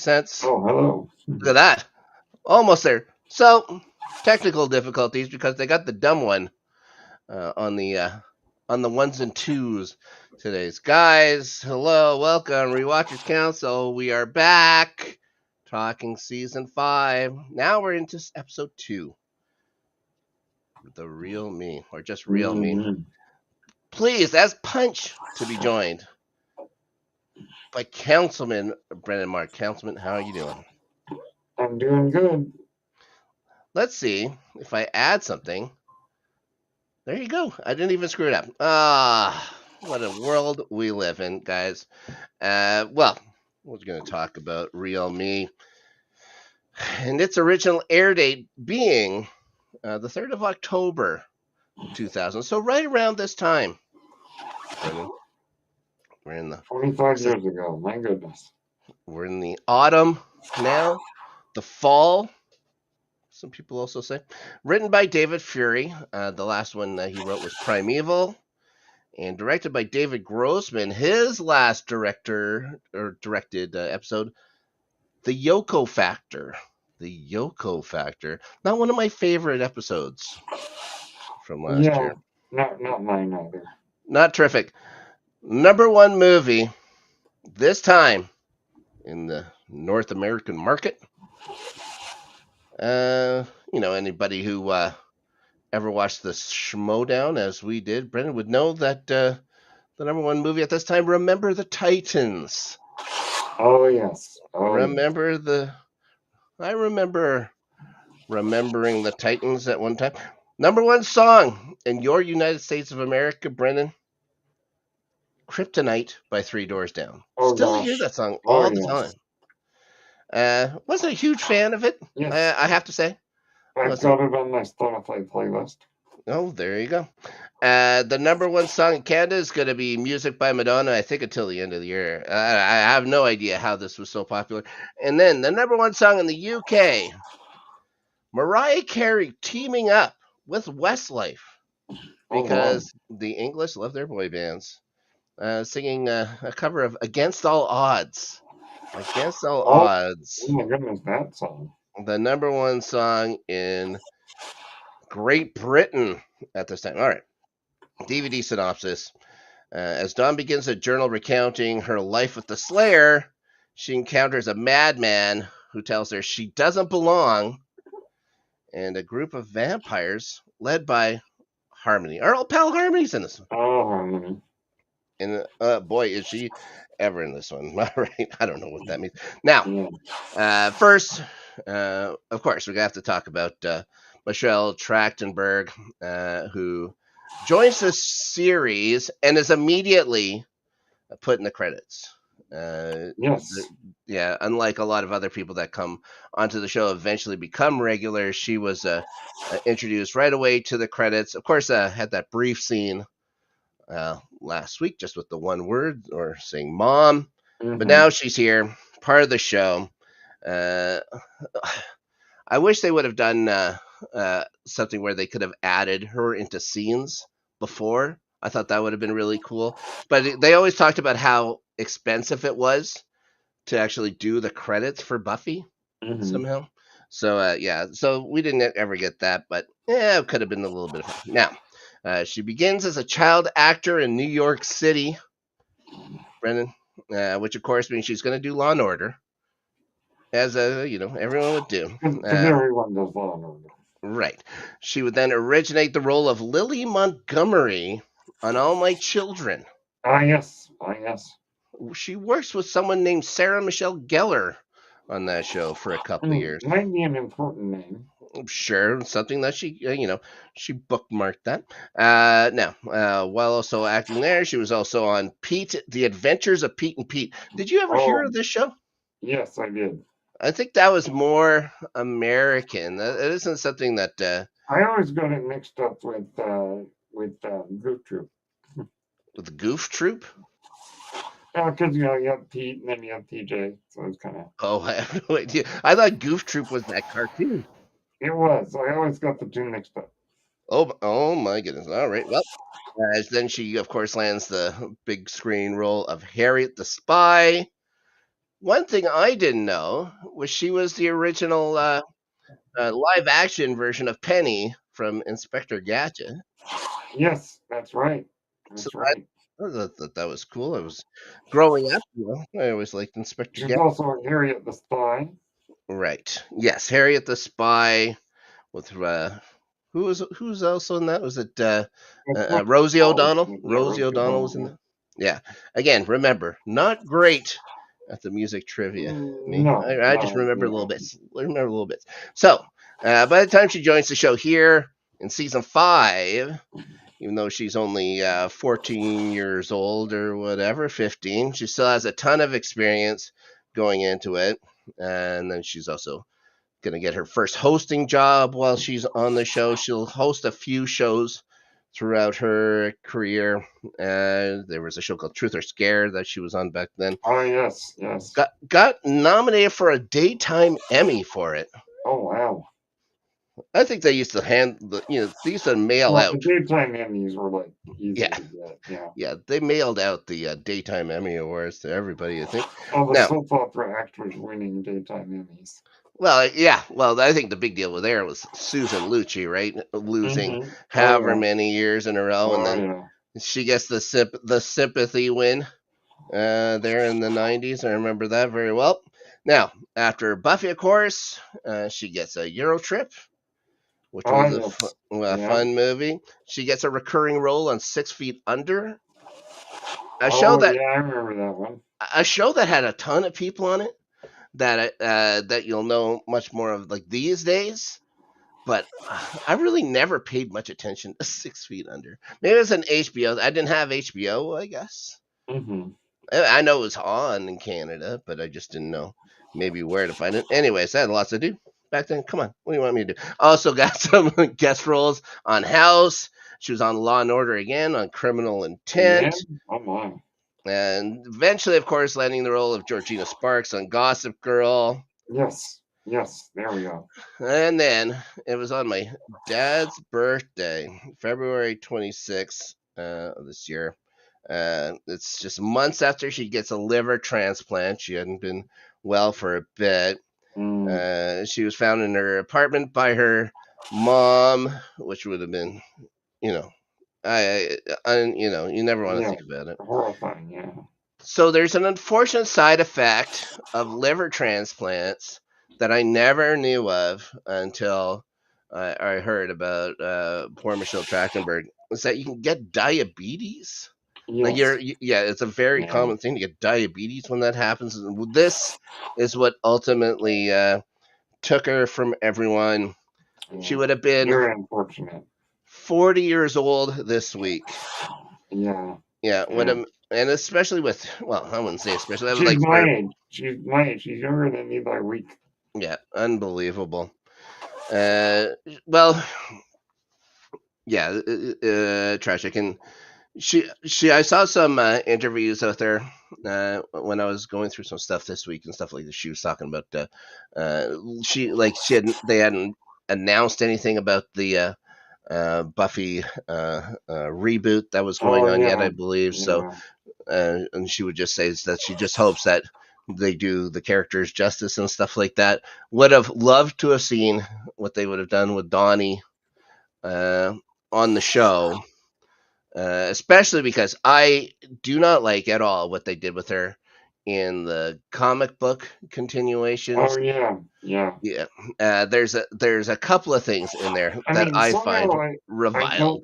cents. Oh, hello. Look at that. Almost there. So, technical difficulties because they got the dumb one on the ones and twos today's. Guys, hello, welcome, Rewatchers Council. We are back talking season 5. Now we're into episode 2. The real me, or just real me. Mm-hmm. Please ask Punch to be joined by Councilman Brennan Mark. Councilman, how are you doing? I'm doing good. Let's see if I add something. There you go. I didn't even screw it up. Ah, what a world we live in, guys. Well, we're going to talk about Real Me and its original air date being the 3rd of October, 2000. So right around this time, Brendan, we're in the 25 years ago. My goodness. we're in the autumn now, the fall. Some people also say written by David Fury. The last one he wrote was Primeval, and directed by David Grossman. His last directed episode, The Yoko Factor. The Yoko Factor. Not one of my favorite episodes from last year. Not mine either. Not terrific. Number one movie this time in the North American market. Anybody who ever watched the Schmodown as we did, Brendan, would know that the number one movie at this time, Remember the Titans. Oh, yes. I remember remembering the Titans at one time. Number one song in your United States of America, Brendan, Kryptonite by Three Doors Down. Oh, Still gosh. hear that song all the yes. time. Wasn't a huge fan of it, Yes. I have to say. I've got it on my Spotify playlist. Oh, there you go. The number one song in Canada is going to be Music by Madonna, I think, until the end of the year. I have no idea how this was so popular. And then the number one song in the UK, Mariah Carey teaming up with Westlife, because the English love their boy bands, singing a cover of Against All Odds. Against All Odds. Oh, my goodness, that song. The number one song in Great Britain at this time. All right. DVD synopsis. As Dawn begins a journal recounting her life with the Slayer, she encounters a madman who tells her she doesn't belong, and a group of vampires led by Harmony. Our old pal Harmony's in this one. Oh, Harmony. And boy, is she ever in this one. All right. I don't know what that means. Now, first, of course, we're going to have to talk about Michelle Trachtenberg, who joins the series and is immediately put in the credits. Yes. Yeah, unlike a lot of other people that come onto the show eventually become regulars, she was introduced right away to the credits. Of course, had that brief scene last week just with the one word or saying mom. Mm-hmm. But now she's here, part of the show. I wish they would have done something where they could have added her into scenes before. I thought that would have been really cool. But they always talked about how expensive it was to actually do the credits for Buffy somehow. So, so we didn't ever get that, but it could have been a little bit of fun. Now, she begins as a child actor in New York City, Brendan, which of course means she's going to do Law and Order, as everyone would do. Everyone does Law and Order. Right. She would then originate the role of Lily Montgomery on All My Children. Yes. She works with someone named Sarah Michelle Gellar on that show for a couple of years. Might be an important name. Sure, something that she, she bookmarked that. Now, while also acting there, she was also on Pete, The Adventures of Pete and Pete. Did you ever hear of this show? Yes, I did. I think that was more American. It isn't something that... I always got it mixed up with Goof Troop. With the Goof Troop? Yeah, because, you have Pete and then you have TJ, so it's kind of... Oh, I have no idea. I thought Goof Troop was that cartoon. It was. I always got the two mixed up. Oh my goodness. All right. Well, then she, of course, lands the big screen role of Harriet the Spy. one thing I didn't know was she was the original live action version of Penny from Inspector Gadget. Yes, that's right. So That's right. I thought that was cool. I was growing up, I always liked Inspector She's Gadget. also in Harriet the Spy. Right. Yes, Harriet the Spy with who's also in that? Was it Rosie O'Donnell? Yeah, Rosie Rosie O'Donnell was in O'Donnell. that. Yeah. Again, remember, not great at the music trivia. Me, No, I just no, remember little yeah. bits. I remember little bits. So, by the time she joins the show here in season 5, even though she's only 14 years old or whatever, 15, she still has a ton of experience going into it. And then she's also going to get her first hosting job while she's on the show. She'll host a few shows throughout her career. There was a show called Truth or Scare that she was on back then. Oh, yes, yes. Got nominated for a daytime Emmy for it. Oh, wow. I think they used to they used to mail Well, the out. daytime Emmys were like easy Yeah, to get. Yeah. yeah, they mailed out the daytime Emmy awards to everybody. I think. All the Now, soap opera actors winning daytime Emmys. well, yeah. Well, I think the big deal with there was Susan Lucci, right? Losing Mm-hmm. Oh, however yeah. many years in a row, and Oh, then yeah. she gets the sympathy win there in the 90s. I remember that very well. Now, after Buffy, of course, she gets a Euro trip, which Oh, was yes. a Yeah. fun movie. She gets a recurring role on 6 Feet Under, a show Oh, that yeah, I remember that one. had a ton of people on it that you'll know much more of like these days. But I really never paid much attention to 6 Feet Under. Maybe it's an HBO. I didn't have HBO, I guess. Mm-hmm. I know it was on in Canada, but I just didn't know maybe where to find it. Anyways, I had lots to do back then. Come on, what do you want me to do? Also got some guest roles on House. She was on Law and Order again, on Criminal Yeah. Intent, Oh, my. and eventually, of course, landing the role of Georgina Sparks on Gossip Girl. Yes. Yes. There we go. And then it was on my dad's birthday, February 26th of this year. It's just months after she gets a liver transplant. She hadn't been well for a bit. Mm. She was found in her apartment by her mom, which would have been, you know, you never want to Yeah. think about it. Horrifying. Yeah. So there's an unfortunate side effect of liver transplants that I never knew of until I heard about poor Michelle Trachtenberg. Is that you can get diabetes? Like Yes. yeah, it's a very Yeah. common thing to get diabetes when that happens. And this is what ultimately took her from everyone. She Yeah. would have been Very unfortunate. 40 years old this week. Yeah. Yeah, Yeah. and especially with, well, I wouldn't say especially. I would She's like my for, age. She's my age. She's younger than me by a week. yeah, unbelievable. Uh, well, yeah, tragic. And I saw some interviews with her when I was going through some stuff this week and stuff like that. She was talking about they hadn't announced anything about the Buffy reboot that was going Oh, on yet, yeah. I believe. So, Yeah. and she would just say that she just hopes that they do the characters justice and stuff like that. Would have loved to have seen what they would have done with Donnie uh, on the show, especially because I do not like at all what they did with her in the comic book Oh, continuations. yeah. Yeah. Yeah, there's a couple of things in there I that mean, I somehow find I reviled.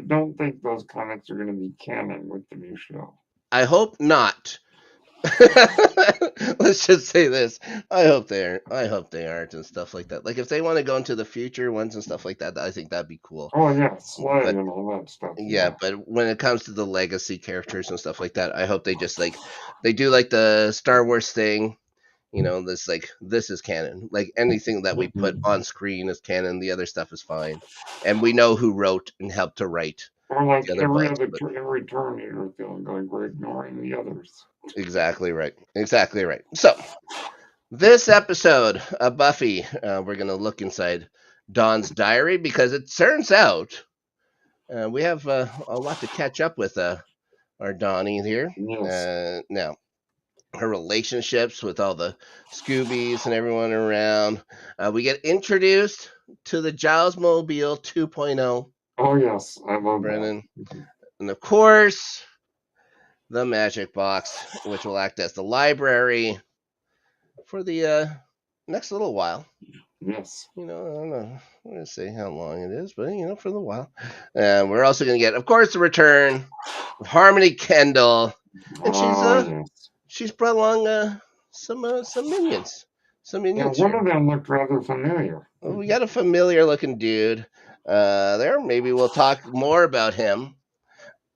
don't think those comics are going to be canon with the new show. I hope not. Let's just say this. I hope they aren't. I hope they aren't and stuff like that. Like if they want to go into the future ones and stuff like that, I think that'd be cool. Oh, yeah. Slay But and all that stuff. yeah, Yeah. but when it comes to the legacy characters and stuff like that, I hope they just like they do like the Star Wars thing. This like this is canon. Like anything that we put Mhm. on screen is canon. The other stuff is fine, and we know who wrote and helped to write Or like the other books. But every Terminator film, going, we're ignoring the others. exactly right. Exactly right. So this episode of Buffy, we're gonna look inside Dawn's diary because it turns out we have a lot to catch up with our Donnie here. Yes. Now, her relationships with all the Scoobies and everyone around. We get introduced to the Giles Mobile 2.0, Oh yes, I love that. Brennan. And of course, the Magic Box, which will act as the library for the next little while. Yes. I don't know. I'm going to say how long it is, but, for the while. We're also going to get, of course, the return of Harmony Kendall. And Oh yes. she's brought along some minions. Some Yeah, minions one here. of them looked rather familiar. Well, we got a familiar looking dude there. Maybe we'll talk more about him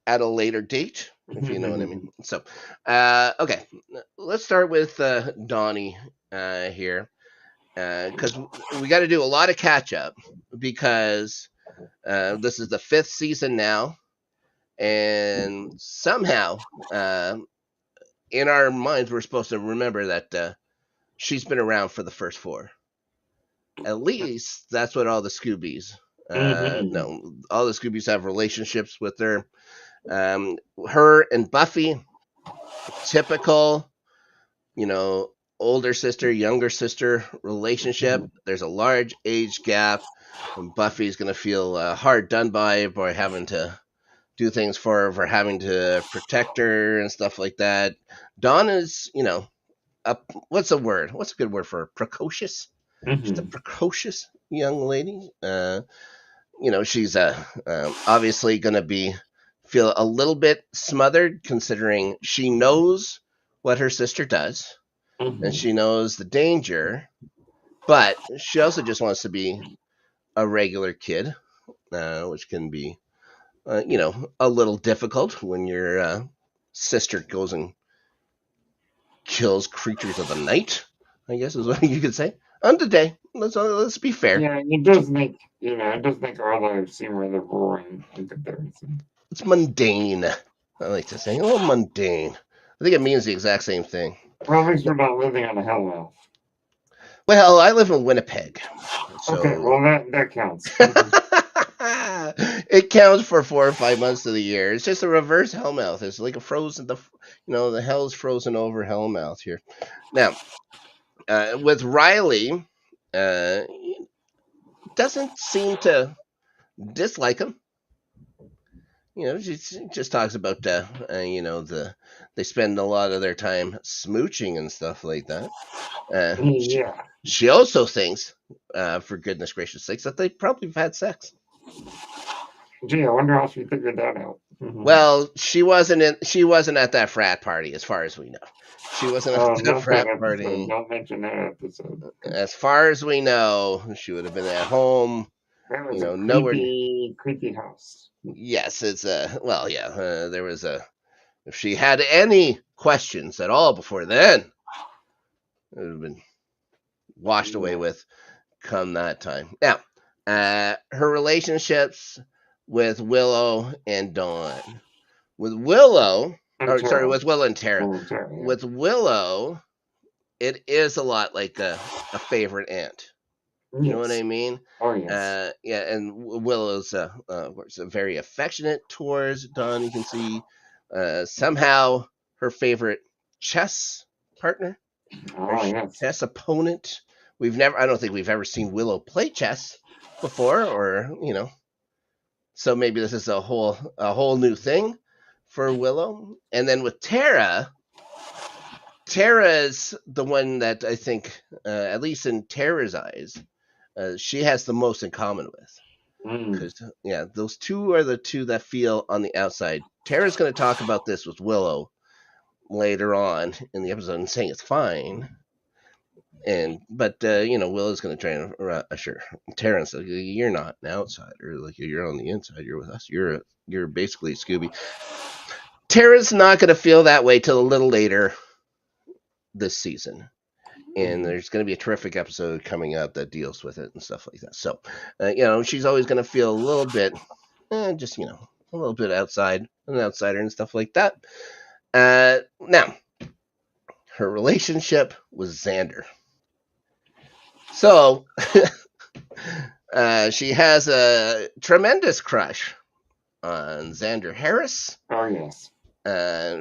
at a later date, if you know what I mean. So, okay, let's start with Donnie here, because we got to do a lot of catch up because this is the 5th season now, and somehow in our minds we're supposed to remember that she's been around for the first 4. At least that's what all the Scoobies. No, all the Scoobies have relationships with her. Her and Buffy, typical, you know, older sister, younger sister relationship. There's a large age gap, and Buffy's gonna feel hard done by having to do things for having to protect her and stuff like that. Dawn is, what's a word? What's a good word for her? Precocious? She's a precocious young lady. She's obviously going to be feel a little bit smothered considering she knows what her sister does and she knows the danger, but she also just wants to be a regular kid, which can be, a little difficult when your sister goes and kills creatures of the night, I guess is what you could say. On the day, let's be fair. Yeah, it does make our lives seem rather boring in comparison. It's mundane. I like to say, oh, mundane. I think it means the exact same thing. Well, at least we're not living on a Hellmouth. Well, I live in Winnipeg, Okay, so well that counts. it counts for 4 or 5 months of the year. It's just a reverse Hellmouth. It's like a frozen, the hell's frozen over Hellmouth here. Now, with Riley, doesn't seem to dislike him. She just talks about they spend a lot of their time smooching and stuff like that. She, Yeah. she also thinks, for goodness gracious sakes, that they probably have had sex. Gee, I wonder how she figured that out. Well, she wasn't at that frat party, as far as we know. She wasn't at Oh, that not that frat episode. party. Don't mention that episode. As far as we know, she would have been at home. That was a Nowhere. creepy, creepy house. Yes, it's well, yeah. There was if she had any questions at all before then, it would have been washed away Yeah. with come that time. Now, her relationships with Willow and Dawn. With Willow, And or sorry, Tara. with Willow and Tara. Oh, Tara, yeah. With Willow, it is a lot like a favorite aunt. You know what I Yes. mean? Oh, yes. Yeah, and Willow's very affectionate towards Dawn. You can see somehow her favorite chess partner or Oh, yes. chess opponent. I don't think we've ever seen Willow play chess before, or so maybe this is a whole new thing for Willow. And then with Tara is the one that I think, at least in Tara's eyes, she has the most in common with. Because those two are the two that feel on the outside. Tara's going to talk about this with Willow later on in the episode and saying it's fine. But Willow's going to try and assure Tara and say, you're not an outsider. Like, you're on the inside. You're with us. You're basically Scooby. Tara's not going to feel that way till a little later this season. And there's going to be a terrific episode coming up that deals with it and stuff like that. So, she's always going to feel a little bit, just, a little bit an outsider and stuff like that. Now, her relationship with Xander. So, she has a tremendous crush on Xander Harris. Oh, yes.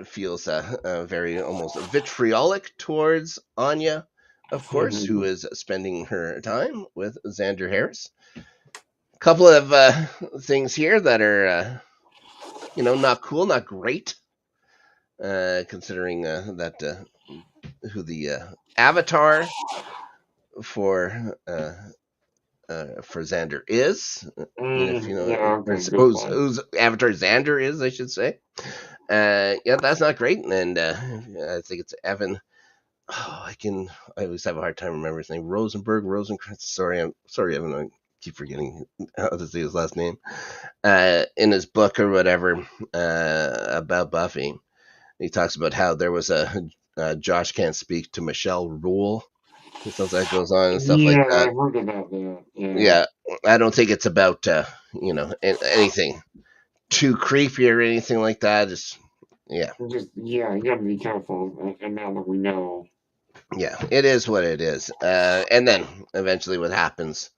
feels very almost vitriolic towards Anya, of course, who is spending her time with Xander Harris. A couple of things here that are, not cool, not great, considering that who the avatar for Xander is. If you know, Yeah, okay, good point. whose avatar Xander is, I should say. Yeah, that's not great. And I think it's Evan. Oh, I always have a hard time remembering his name. Rosenkrantz. Sorry, Evan. I keep forgetting how to say his last name. In his book or whatever about Buffy, he talks about how there was a Josh can't speak to Michelle rule. Stuff that goes on and stuff like Yeah, I that. heard about that. Yeah. Yeah, I don't think it's about anything too creepy or anything like that. It's yeah, You gotta be careful. And now that we know. yeah, it is what it is. And then eventually, what happens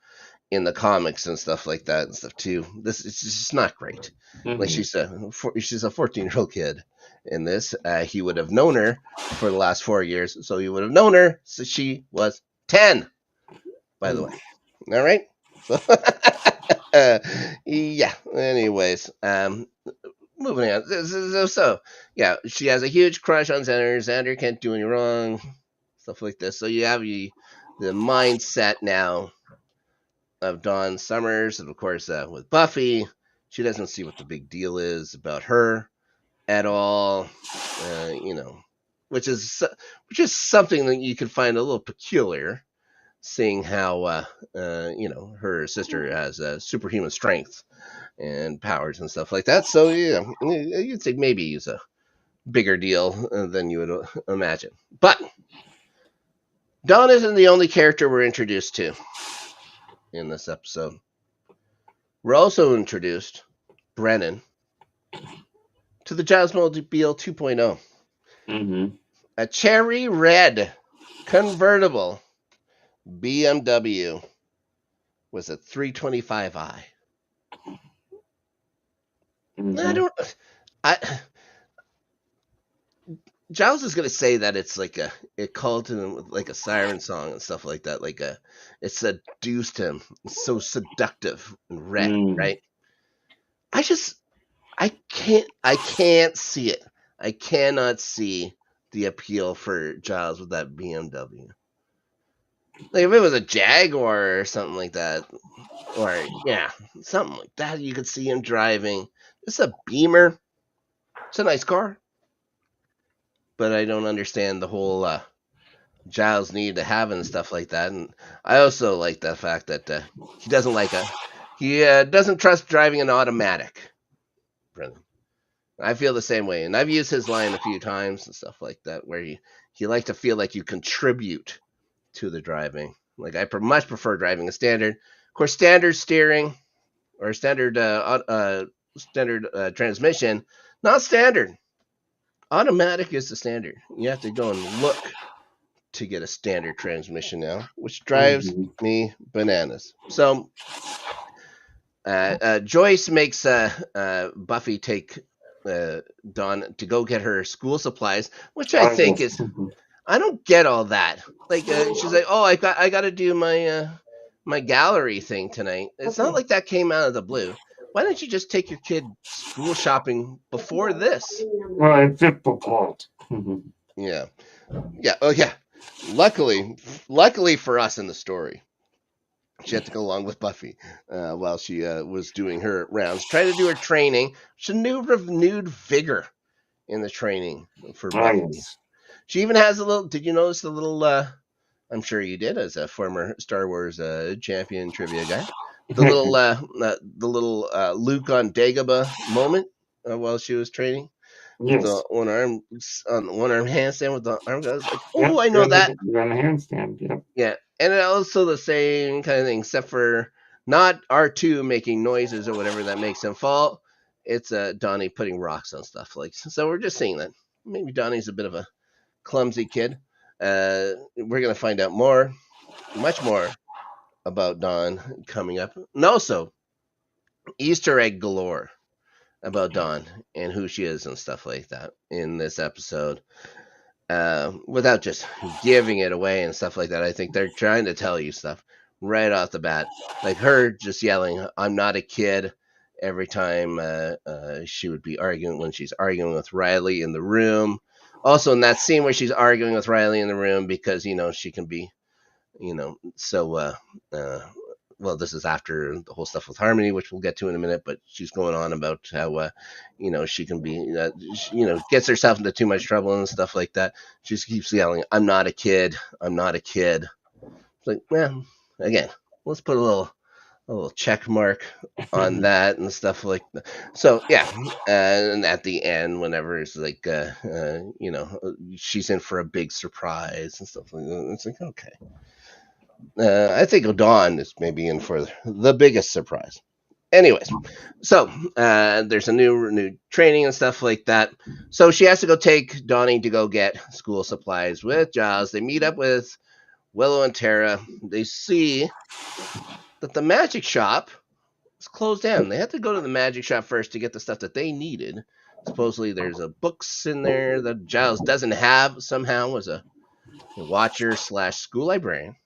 in the comics and stuff like that and stuff too. This it's just not great. Like Hmm. she's a 14-year-old kid in this. He would have known her for the last 4 years, so he would have known her since she was 10. By the way, all right. So yeah. Anyways, moving on. So yeah, she has a huge crush on Xander. Xander can't do any wrong. Stuff like this. So you have the mindset now of Dawn Summers, and of course with Buffy, she doesn't see what the big deal is about her at all. You know, which is something that you can find a little peculiar, seeing how her sister has superhuman strength and powers and stuff like that. So yeah, you'd think maybe he's a bigger deal than you would imagine. But Dawn isn't the only character we're introduced to in this episode. We're also introduced Brennan to the Jazzmobile 2.0, Hmm. a cherry red convertible BMW with a 325i. I Hmm. don't. I Giles is gonna say that it's like it called to him with like a siren song and stuff like that. It seduced him. It's so seductive and red, Mm. right? I just I can't see it. I cannot see the appeal for Giles with that BMW. Like if it was a Jaguar or something like that, or yeah, something like that, you could see him driving. It's a Beamer. It's a nice car, but I don't understand the whole Giles need to have and stuff like that. And I also like the fact that he doesn't like a he doesn't trust driving an automatic. Brennan. I feel the same way, and I've used his line a few times and stuff like that, where he likes to feel like you contribute to the driving. Like I much prefer driving a standard. Of course, standard steering or standard transmission, not standard. Automatic is the standard. You have to go and look to get a standard transmission now, which drives Hmm. me bananas. So Joyce makes Buffy take Dawn to go get her school supplies, which I I think just. is I don't get all that. Like she's like, oh, I got to do my gallery thing tonight. It's not like that came out of the blue. Why don't you just take your kid school shopping before this? Well, it fit the plot. Mhm. Yeah, yeah, oh yeah. Luckily for us in the story, she had to go along with Buffy while she was doing her rounds, trying to do her training. She new renewed vigor in the training for Ah, Buffy. yes. She even has a little. Did you notice the little? I'm sure you did, as a former Star Wars champion trivia guy. The little Luke on Dagobah moment while she was training with the Yes. one arm handstand with the arm. I was like, oh, Yep. I know that. You're on the handstand. Yep. Yeah, and it also the same kind of thing, except for not R2 making noises or whatever that makes him fall. It's Donnie putting rocks on stuff. Like so, we're just seeing that maybe Donnie's a bit of a clumsy kid. We're gonna find out much more about Don coming up, and also Easter egg galore. about Dawn and who she is and stuff like that in this episode, without just giving it away and stuff like that. I think they're trying to tell you stuff right off the bat, like her just yelling, "I'm not a kid," every time she would be arguing when she's arguing with Riley in the room. Also, in that scene where she's arguing with Riley in the room because she can be, so uh, well, this is after the whole stuff with Harmony, which we'll get to in a minute, but she's going on about how, she can be, gets herself into too much trouble and stuff like that. She just keeps yelling, "I'm not a kid. I'm not a kid." It's like, well, again, let's put a little check mark on that and stuff like that. So yeah, and at the end, whenever it's like, she's in for a big surprise and stuff like that, it's like, okay. I think Dawn is maybe in for the biggest surprise. Anyways, so there's a new training and stuff like that. So she has to go take Donnie to go get school supplies with Giles. They meet up with Willow and Tara. They see that the magic shop is closed down. They had to go to the magic shop first to get the stuff that they needed. Supposedly there's a books in there that Giles doesn't have somehow as a watcher / school librarian.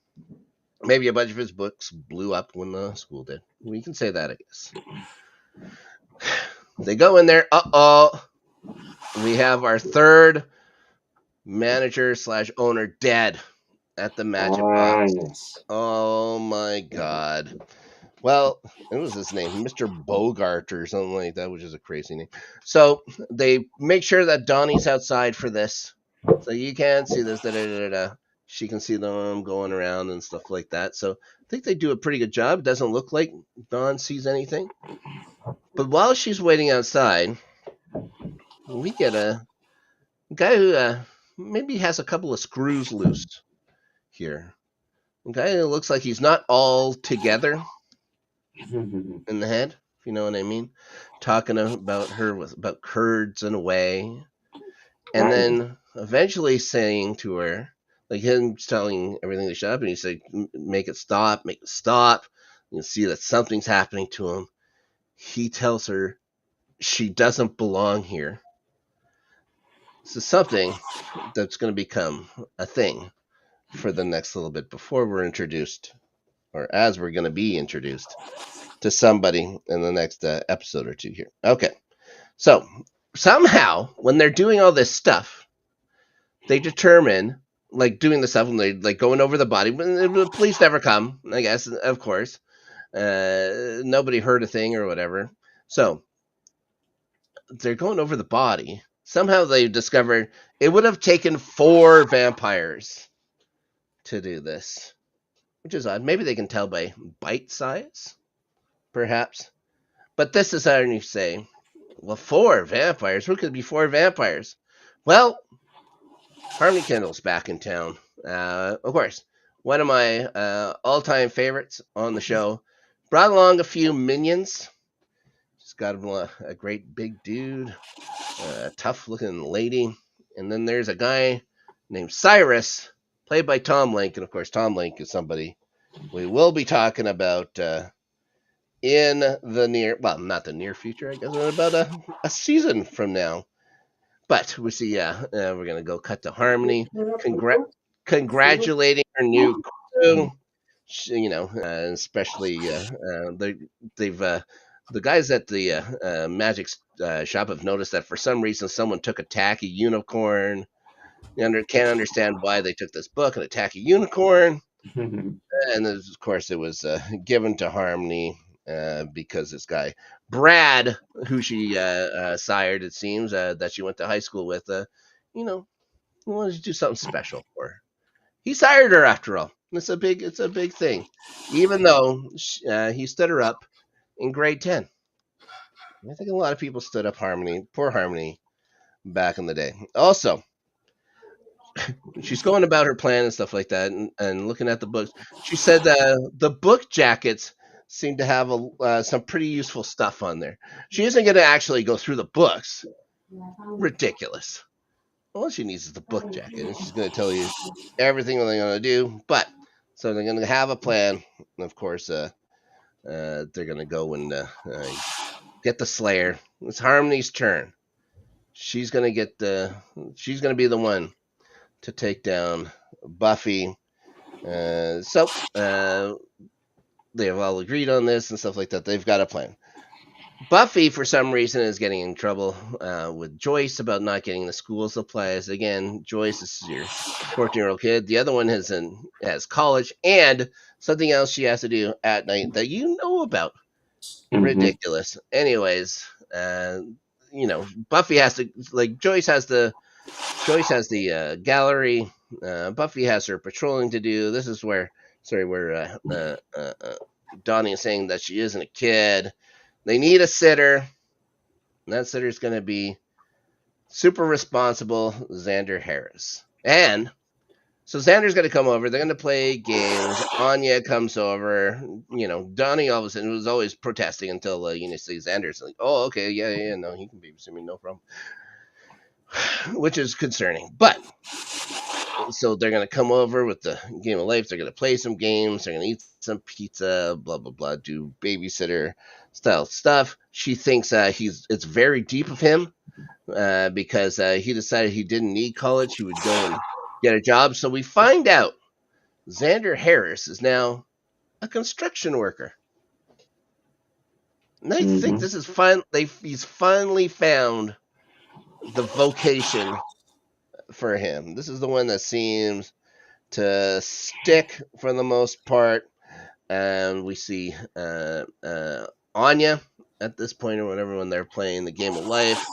Maybe a bunch of his books blew up when the school did. We can say that, I guess. They go in there. We have our third manager / owner dead at the magic box. Yes. Oh my god. Well, it was his name, Mr. Bogart or something like that, which is a crazy name. So they make sure that Donnie's outside for this. So you can't see this. She can see them going around and stuff like that. So I think they do a pretty good job. It doesn't look like Dawn sees anything. But while she's waiting outside, we get a guy who maybe has a couple of screws loose here. A guy who looks like he's not all together in the head, if you know what I mean. Talking about her about curds in a way. And then eventually saying to her, like him telling everything to shut up, and he's like, make it stop. You can see that something's happening to him. He tells her she doesn't belong here. So something that's going to become a thing for the next little bit before we're introduced, or as we're going to be introduced to somebody in the next episode or two here. Okay. So somehow, when they're doing all this stuff, they determine, like doing the stuff, and they like going over the body. The police never come, I guess, of course. Nobody heard a thing or whatever. So they're going over the body. Somehow they discovered it would have taken 4 vampires to do this, which is odd. Maybe they can tell by bite size, perhaps. But this is how you say, well, 4 vampires? Who could be 4 vampires? Well, Harmony Kendall's back in town. Of course, one of my all-time favorites on the show. Brought along a few minions. She's got a great big dude, a tough-looking lady. And then there's a guy named Cyrus, played by Tom Link. And, of course, Tom Link is somebody we will be talking about in the not the near future, I guess, about a season from now. But we see, we're going to go cut to Harmony, congratulating her new crew. Especially they've the guys at the magic shop have noticed that for some reason someone took a tacky unicorn. Can't understand why they took this book and a tacky unicorn. And of course, it was given to Harmony because this guy Brad, who she sired, it seems, that she went to high school with, wanted to do something special for her. He sired her after all. It's a big thing, even though he stood her up in grade 10. I think a lot of people stood up poor Harmony, back in the day. Also, she's going about her plan and stuff like that, and looking at the books. She said the book jackets seem to have some pretty useful stuff on there. She isn't going to actually go through the books. Ridiculous. All she needs is the book jacket, and she's going to tell you everything they're going to do. But so they're going to have a plan, and of course, they're going to go and get the Slayer. It's Harmony's turn. She's gonna get the. She's gonna be the one to take down Buffy. So they have all agreed on this and stuff like that. They've got a plan. Buffy, for some reason, is getting in trouble with Joyce about not getting the school supplies. Again, Joyce, this is your 14-year-old kid. The other one has college and something else she has to do at night that you know about. Mm-hmm. Ridiculous. Anyways, Buffy has to like Joyce has the gallery. Buffy has her patrolling to do. This is where Donnie is saying that she isn't a kid. They need a sitter. And that sitter's going to be super responsible Xander Harris. And so Xander's going to come over. They're going to play games. Anya comes over. Donnie all of a sudden was always protesting until see Xander's like, oh, okay, yeah, no, he can babysit me, no problem. Which is concerning. But so they're going to come over with the game of life. They're going to play some games. They're going to eat some pizza, blah, blah, blah, do babysitter style stuff. She thinks it's very deep of him because he decided he didn't need college. He would go and get a job. So we find out Xander Harris is now a construction worker. And I think this is fun. He's finally found the vocation for him. This is the one that seems to stick for the most part. And we see Anya at this point or whatever when they're playing the game of life.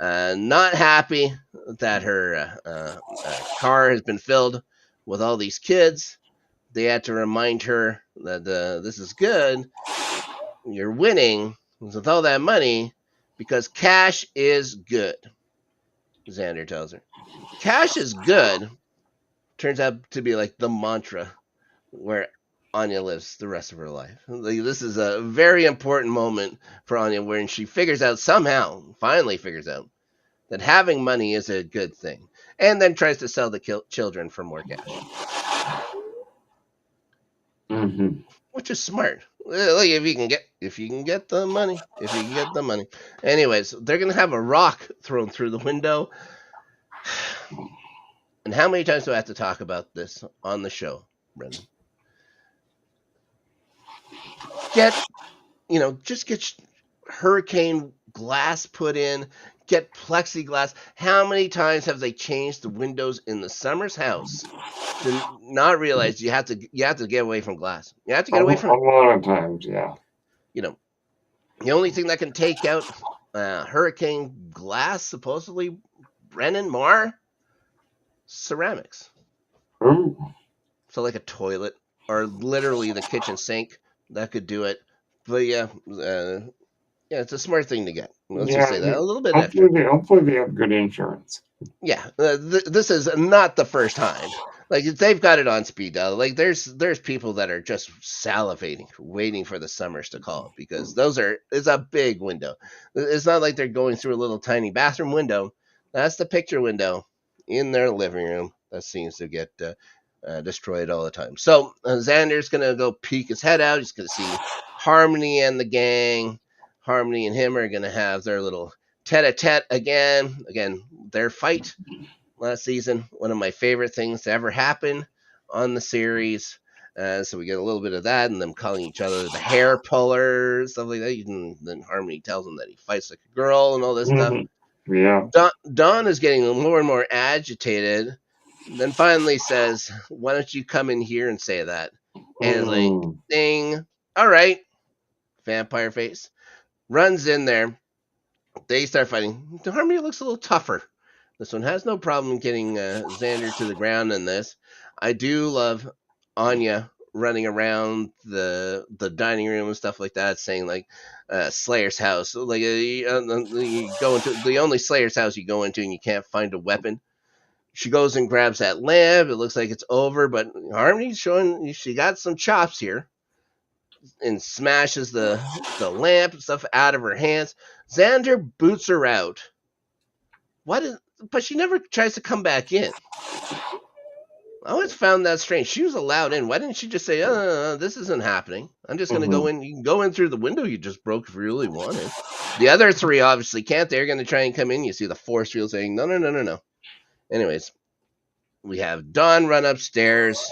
Not happy that her car has been filled with all these kids. They had to remind her that this is good. You're winning with all that money because cash is good, Xander tells her. Cash is good turns out to be like the mantra where Anya lives the rest of her life. Like, this is a very important moment for Anya when she finally figures out that having money is a good thing, and then tries to sell the children for more cash. Mm-hmm. Which is smart. Like if you can get the money. Anyways, they're gonna have a rock thrown through the window. And how many times do I have to talk about this on the show, Brendan? Just get hurricane glass put in, get plexiglass. How many times have they changed the windows in the Summers house to not realize you have to get away from glass? You have to get away from a lot of times, yeah. The only thing that can take out hurricane glass, supposedly, Brennan Marr, ceramics. Ooh. So like a toilet or literally the kitchen sink that could do it. But yeah, it's a smart thing to get. Let's just say that a little bit extra. Hopefully they have good insurance. Yeah, this is not the first time. Like they've got it on speed dial. Like there's people that are just salivating, waiting for the Summers to call because it's a big window. It's not like they're going through a little tiny bathroom window. That's the picture window in their living room that seems to get destroyed all the time. So Xander's gonna go peek his head out. He's gonna see Harmony and the gang. Harmony and him are gonna have their little tete-a-tete again. Again, their fight last season, one of my favorite things to ever happen on the series. So we get a little bit of that, and them calling each other the hair puller, stuff like that. And then Harmony tells him that he fights like a girl and all this stuff. Yeah. Dawn is getting more and more agitated. Then finally says, "Why don't you come in here and say that?" And it's like, ding. All right, vampire face runs in there. They start fighting. Harmony looks a little tougher. This one has no problem getting Xander to the ground in this. I do love Anya running around the dining room and stuff like that, saying like Slayer's house. Like you go into the only Slayer's house you go into and you can't find a weapon. She goes and grabs that lamp. It looks like it's over, but Harmony's showing she got some chops here and smashes the lamp and stuff out of her hands. Xander boots her out. But she never tries to come back in. I always found that strange. She was allowed in. Why didn't she just say, this isn't happening. I'm just going to go Mm-hmm. in. You can go in through the window you just broke if you really wanted. The other three obviously can't. They're going to try and come in. You see the force field saying, no, no, no, no, no. Anyways, we have Dawn run upstairs.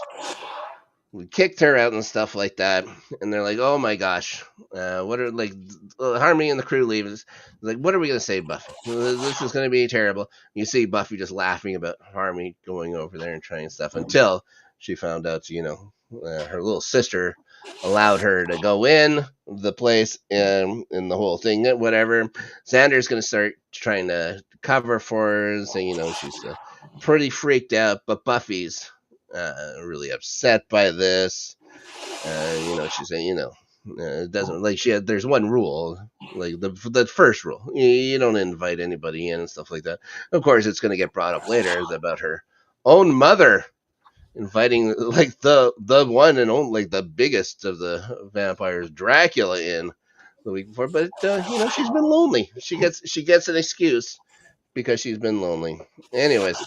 We kicked her out and stuff like that. And they're like, oh my gosh. What are, like, Harmony and the crew leave. It's like, what are we going to say, Buffy? This is going to be terrible. You see Buffy just laughing about Harmony going over there and trying stuff until she found out, her little sister allowed her to go in the place and the whole thing, whatever. Xander's going to start trying to cover for her and say, she's pretty freaked out, but Buffy's really upset by this. She's saying, it doesn't like she had. There's one rule, like the first rule, you don't invite anybody in and stuff like that. Of course, it's going to get brought up later about her own mother inviting like the one and only, like the biggest of the vampires, Dracula, in the week before. But she's been lonely. She gets an excuse because she's been lonely. Anyways,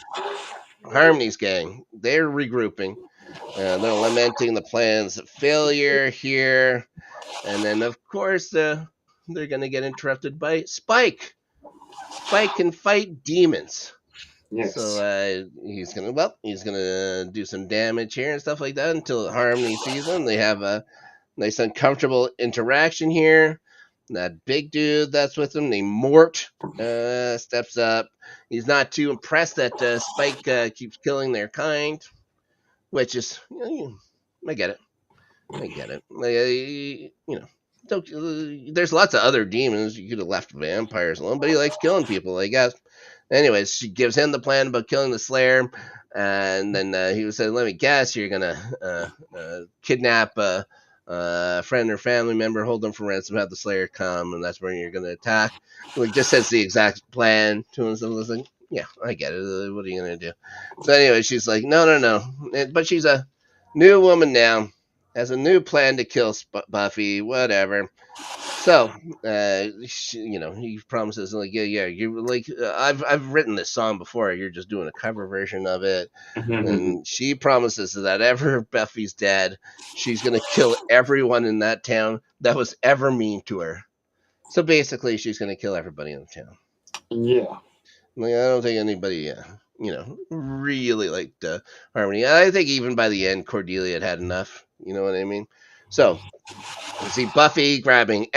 Harmony's gang, they're regrouping. They're lamenting the plan's failure here. And then, of course, they're going to get interrupted by Spike. Spike can fight demons. So Yes. he's gonna do some damage here and stuff like that until Harmony sees him. They have a nice uncomfortable interaction here. That big dude that's with him named Mort steps up. He's not too impressed that Spike keeps killing their kind, which is, I get it. I get it. Like, don't, there's lots of other demons. You could have left vampires alone, but he likes killing people, I guess. Anyways, she gives him the plan about killing the Slayer, and then he was saying, "Let me guess, you're gonna kidnap a friend or family member, hold them for ransom, have the Slayer come, and that's when you're gonna attack." Like, just says the exact plan to him. So I was like, "Yeah, I get it. What are you gonna do?" So anyway, she's like, "No, no, no," but she's a new woman now, has a new plan to kill Buffy, whatever. So, he promises like, yeah, you like, I've written this song before. You're just doing a cover version of it, Mm-hmm. and she promises that ever Buffy's dead, she's gonna kill everyone in that town that was ever mean to her. So basically, she's gonna kill everybody in the town. Yeah. Like, I don't think anybody, really liked Harmony. I think even by the end, Cordelia had enough. You know what I mean? So you see Buffy grabbing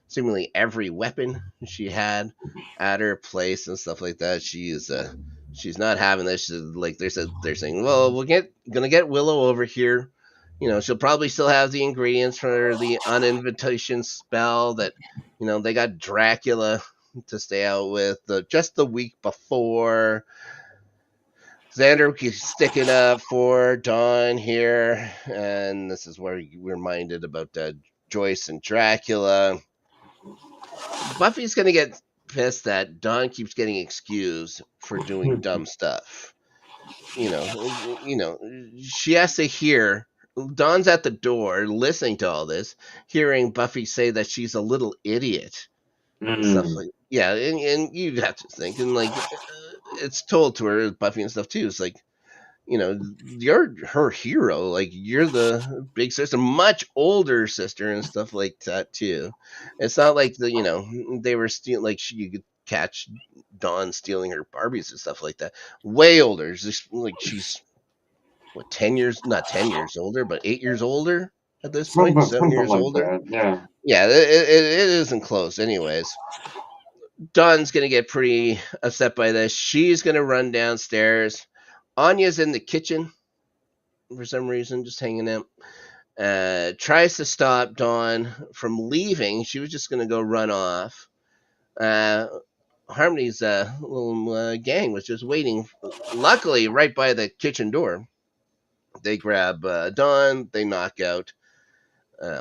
seemingly every weapon she had at her place and stuff like that. She's not having this. Like they're saying, well, gonna get Willow over here. She'll probably still have the ingredients for the uninvitation spell that they got Dracula to stay out with just the week before. Xander keeps sticking up for Dawn here, and this is where we're reminded about Joyce and Dracula. Buffy's gonna get pissed that Dawn keeps getting excused for doing dumb stuff. She has to hear. Dawn's at the door listening to all this, hearing Buffy say that she's a little idiot and stuff Mm. like, yeah, and you have to think, and like it's told to her, Buffy and stuff too. It's like, you're her hero. Like, you're the big sister, much older sister and stuff like that too. It's not like they were stealing, like you could catch Dawn stealing her Barbies and stuff like that. Way older. It's just like she's what, 10 years, not 10 years older, but 8 years older at this point, seven Something years like older. that. Yeah. Yeah, it isn't close. Anyways, Dawn's gonna get pretty upset by this. She's gonna run downstairs. Anya's in the kitchen for some reason, just hanging out. Tries to stop Dawn from leaving. She was just going to go run off. Uh, Harmony's little gang was just waiting. Luckily, right by the kitchen door, they grab Dawn. They knock out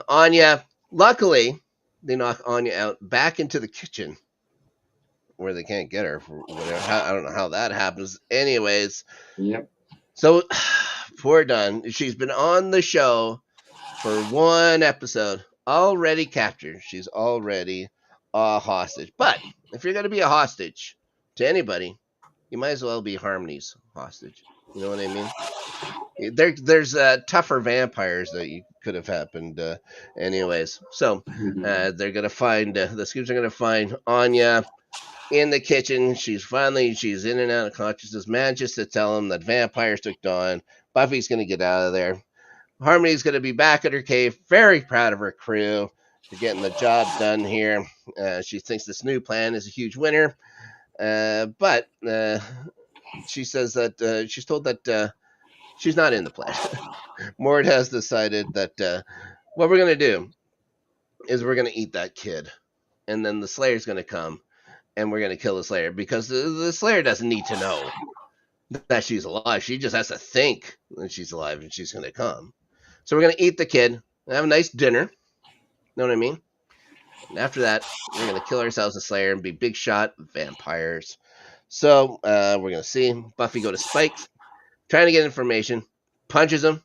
Anya. Luckily, they knock Anya out back into the kitchen where they can't get her for whatever. I don't know how that happens. Anyways, Yep. so poor Dawn. She's been on the show for one episode, already captured. She's already a hostage. But if you're going to be a hostage to anybody, you might as well be Harmony's hostage. You know what I mean? There's tougher vampires that you could have happened. Anyways, so Mhm. they're gonna find the Scoops are gonna find Anya in the kitchen. She's in and out of consciousness. Manages to tell him that vampires took Dawn. Buffy's gonna get out of there. Harmony's gonna be back at her cave, very proud of her crew for getting the job done here. She thinks this new plan is a huge winner, but she says that she's told that she's not in the plan. Mort has decided that what we're gonna do is we're gonna eat that kid, and then the Slayer's gonna come, and we're gonna kill the Slayer because the Slayer doesn't need to know that she's alive. She just has to think that she's alive and she's gonna come. So we're gonna eat the kid, have a nice dinner. Know what I mean? And after that, we're gonna kill ourselves a Slayer and be big shot vampires. So we're gonna see Buffy go to Spike, trying to get information, punches him,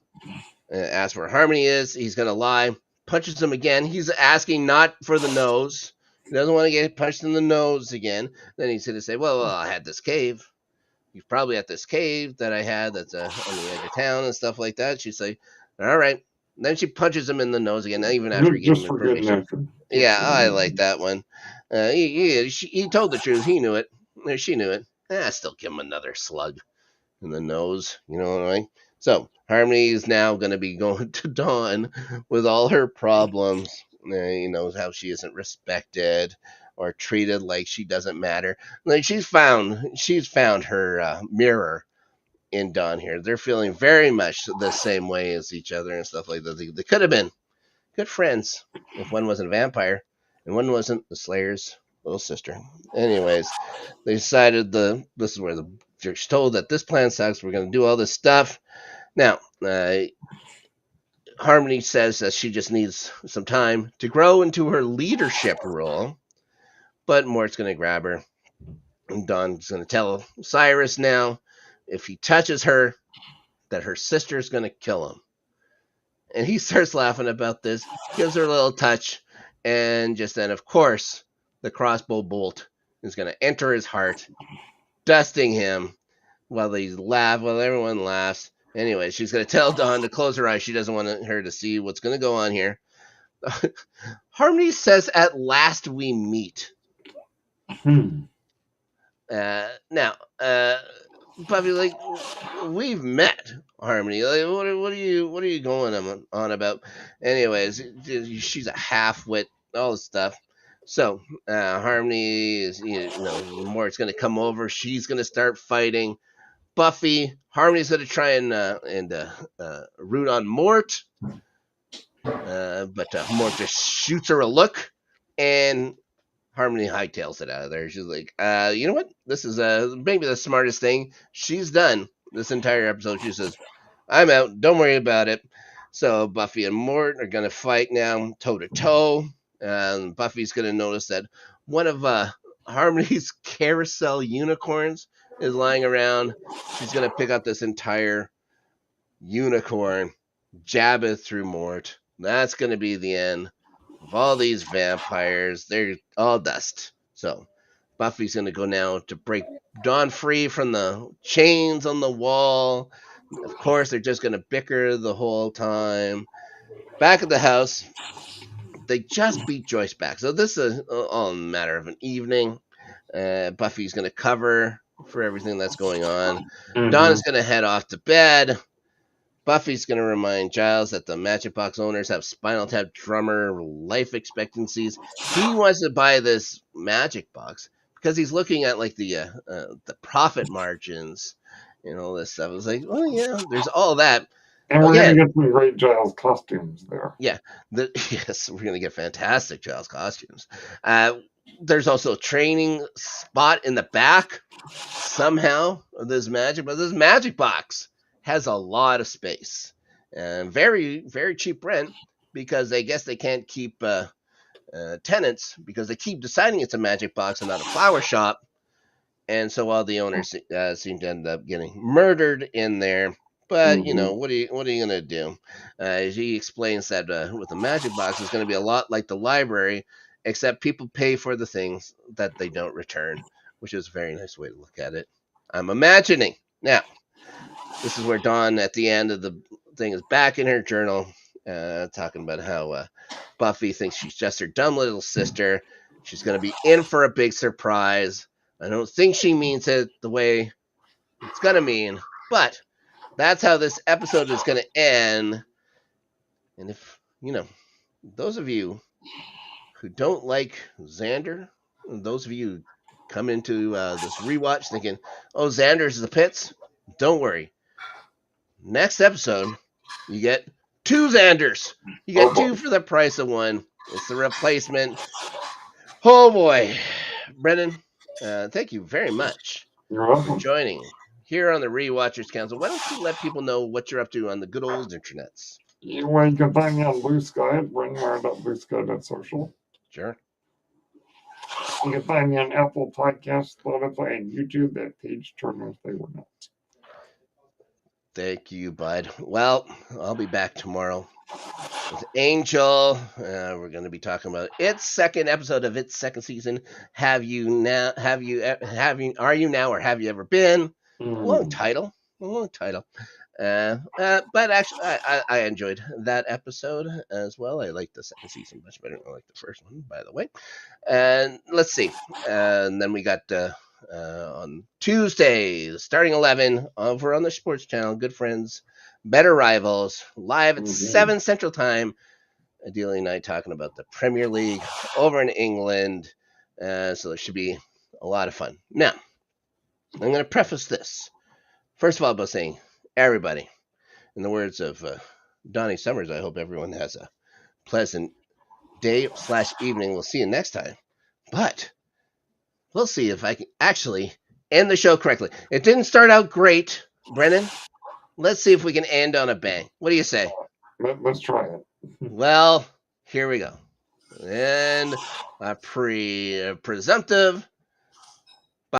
asks where Harmony is. He's gonna lie, punches him again. He's asking not for the nose. He doesn't want to get punched in the nose again. Then he's gonna say, "Well, I had this cave. You're probably at this cave that I had that's on the edge of town and stuff like that." She's like, "All right." And then she punches him in the nose again, even after he gave him Just for good information. measure. Yeah, I like that one. He told the truth. He knew it. She knew it. Still give him another slug in the nose. You know what I mean? So Harmony is now going to be going to Dawn with all her problems. You know how she isn't respected or treated like she doesn't matter. Like she's found her mirror in Dawn here. They're feeling very much the same way as each other and stuff like that. They could have been good friends if one wasn't a vampire and one wasn't the Slayer's little sister. Anyways, they decided this is where the jerk's told that this plan sucks. We're going to do all this stuff. Now, Harmony says that she just needs some time to grow into her leadership role, but Mort's going to grab her. And Dawn's going to tell Cyrus now if he touches her, that her sister's going to kill him. And he starts laughing about this, gives her a little touch, and just then, of course, the crossbow bolt is going to enter his heart, dusting him while everyone laughs. Anyway, she's going to tell Dawn to close her eyes. She doesn't want her to see what's going to go on here. Harmony says, "At last we meet." Now, Buffy, like, we've met, Harmony. Like, what are you going on about? Anyways, she's a half-wit, all this stuff. So Harmony is, Mort's gonna come over. She's gonna start fighting Buffy. Harmony's gonna try and root on Mort, but Mort just shoots her a look, and Harmony hightails it out of there. She's like, you know what? This is maybe the smartest thing she's done this entire episode. She says, "I'm out. Don't worry about it." So Buffy and Mort are going to fight now, toe to toe. Buffy's going to notice that one of Harmony's carousel unicorns is lying around. She's going to pick up this entire unicorn, jab it through Mort. That's going to be the end of all these vampires. They're all dust. So Buffy's going to go now to break Dawn free from the chains on the wall. Of course, they're just going to bicker the whole time. Back at the house, they just beat Joyce back. So this is all a matter of an evening. Buffy's going to cover for everything that's going on. Dawn is going to head off to bed. Buffy's going to remind Giles that the Magic Box owners have Spinal Tap drummer life expectancies. He wants to buy this Magic Box because he's looking at like the profit margins and all this stuff. It's like, well, yeah, there's all that. And we're going to get some great Giles costumes there. Yeah, yes, we're going to get fantastic Giles costumes. There's also a training spot in the back somehow of this Magic Box has a lot of space and very, very cheap rent because I guess they can't keep tenants because they keep deciding it's a Magic Box and not a flower shop. And so all the owners seem to end up getting murdered in there. But, what are you going to do? He explains that with the Magic Box, it's going to be a lot like the library, except people pay for the things that they don't return, which is a very nice way to look at it. I'm imagining. Now, this is where Dawn at the end of the thing is back in her journal, talking about how Buffy thinks she's just her dumb little sister. She's going to be in for a big surprise. I don't think she means it the way it's going to mean, but that's how this episode is going to end. And if, those of you who don't like Xander, those of you who come into this rewatch thinking, oh, Xander's the pits, don't worry. Next episode, you get two Xanders. You Oh get boy. two for the price of one. It's the replacement. Oh boy, Brennan, thank you very much You're for welcome. joining here on the Rewatchers Council. Why don't you let people know what you're up to on the good old internets? Well, you can find me on Blue Sky at brenmar.bluesky.social. Sure. You can find me on Apple Podcasts, Spotify, and YouTube at Page Turner if they were not. Thank you, bud. Well, I'll be back tomorrow with Angel. We're going to be talking about its second episode of its second season. Have you now? Are you now, or have you ever been? Long title. Long title. But actually, I enjoyed that episode as well. I liked the second season much better than I liked the first one, by the way. And let's see. And then we got on Tuesday, starting 11, over on the sports channel, Good Friends, Better Rivals, live at 7 Central Time. Ideally, night talking about the Premier League over in England. So it should be a lot of fun. Now, I'm going to preface this. First of all, by saying, everybody, in the words of Donnie Summers, I hope everyone has a pleasant day/evening. We'll see you next time. But we'll see if I can actually end the show correctly. It didn't start out great, Brennan. Let's see if we can end on a bang. What do you say? Let's try it. Well, here we go. And a presumptive